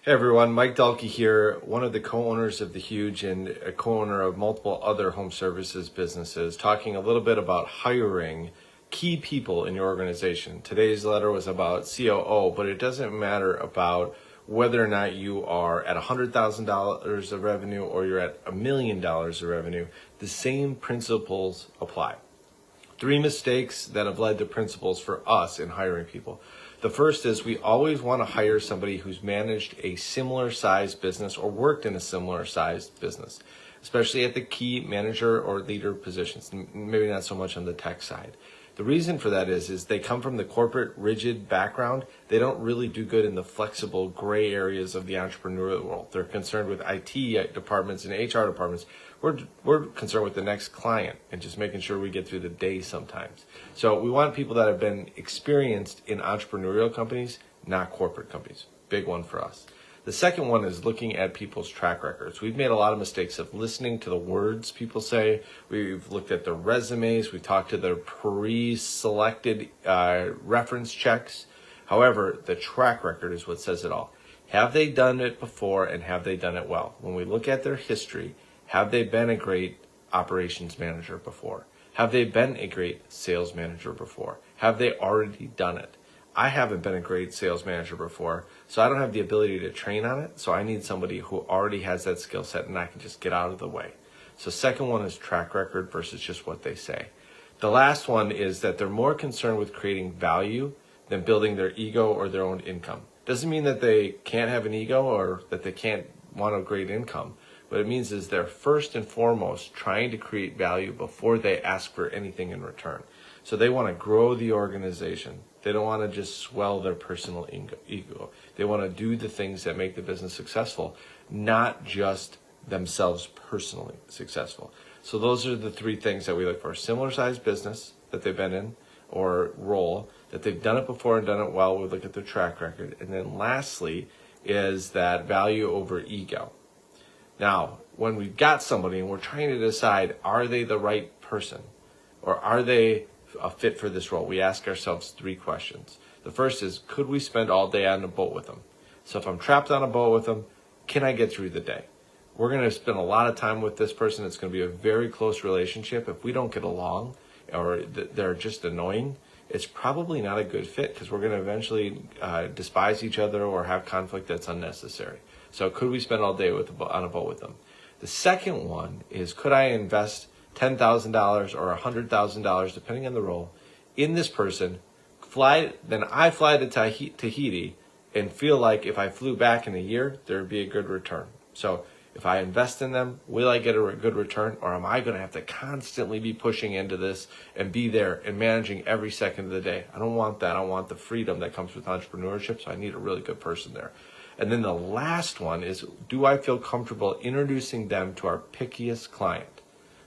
Hey everyone, Mike Dahlke here, one of the co-owners of The Huge and a co-owner of multiple other home services businesses, talking a little bit about hiring key people in your organization. Today's letter was about COO, but it doesn't matter about whether or not you are at $100,000 of revenue or you're at $1 million of revenue. The same principles apply. 3 mistakes that have led to principles for us in hiring people. The first is we always want to hire somebody who's managed a similar sized business or worked in a similar sized business, especially at the key manager or leader positions, maybe not so much on the tech side. The reason for that is they come from the corporate rigid background. They don't really do good in the flexible gray areas of the entrepreneurial world. They're concerned with IT departments and HR departments. We're concerned with the next client and just making sure we get through the day sometimes. So we want people that have been experienced in entrepreneurial companies, not corporate companies. Big one for us. The second one is looking at people's track records. We've made a lot of mistakes of listening to the words people say. We've looked at their resumes. We've talked to their pre-selected reference checks. However, the track record is what says it all. Have they done it before and have they done it well? When we look at their history, have they been a great operations manager before? Have they been a great sales manager before? Have they already done it? I haven't been a great sales manager before, so I don't have the ability to train on it. So I need somebody who already has that skill set and I can just get out of the way. So second one is track record versus just what they say. The last one is that they're more concerned with creating value than building their ego or their own income. Doesn't mean that they can't have an ego or that they can't want a great income. What it means is they're first and foremost trying to create value before they ask for anything in return. So they want to grow the organization. They don't want to just swell their personal ego. They want to do the things that make the business successful, not just themselves personally successful. So those are the 3 things that we look for. Similar sized business that they've been in or role, that they've done it before and done it well. We look at their track record. And then lastly is that value over ego. Now, when we've got somebody and we're trying to decide, are they the right person or are they a fit for this role, we ask ourselves 3 questions. The first is, could we spend all day on a boat with them? So if I'm trapped on a boat with them, can I get through the day? We're going to spend a lot of time with this person. It's going to be a very close relationship. If we don't get along or they're just annoying, it's probably not a good fit because we're going to eventually despise each other or have conflict that's unnecessary. So could we spend all day on a boat with them? The second one is, could I invest $10,000 or $100,000, depending on the role, in this person, then I fly to Tahiti and feel like if I flew back in a year, there would be a good return. So if I invest in them, will I get a good return, or am I going to have to constantly be pushing into this and be there and managing every second of the day? I don't want that. I want the freedom that comes with entrepreneurship, so I need a really good person there. And then the last one is, do I feel comfortable introducing them to our pickiest client?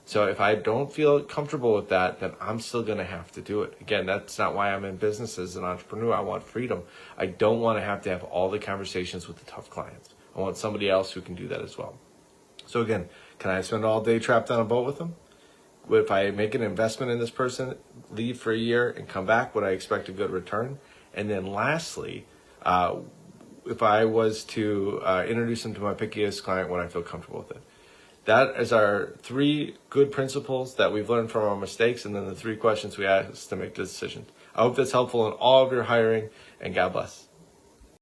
So if I don't feel comfortable with that, then I'm still going to have to do it. Again, that's not why I'm in business as an entrepreneur. I want freedom. I don't want to have all the conversations with the tough clients. I want somebody else who can do that as well. So again, can I spend all day trapped on a boat with them? If I make an investment in this person, leave for a year and come back, would I expect a good return? And then lastly, if I was to introduce them to my pickiest client, would I feel comfortable with it? That is our 3 good principles that we've learned from our mistakes, and then the 3 questions we ask to make the decision. I hope that's helpful in all of your hiring, and God bless.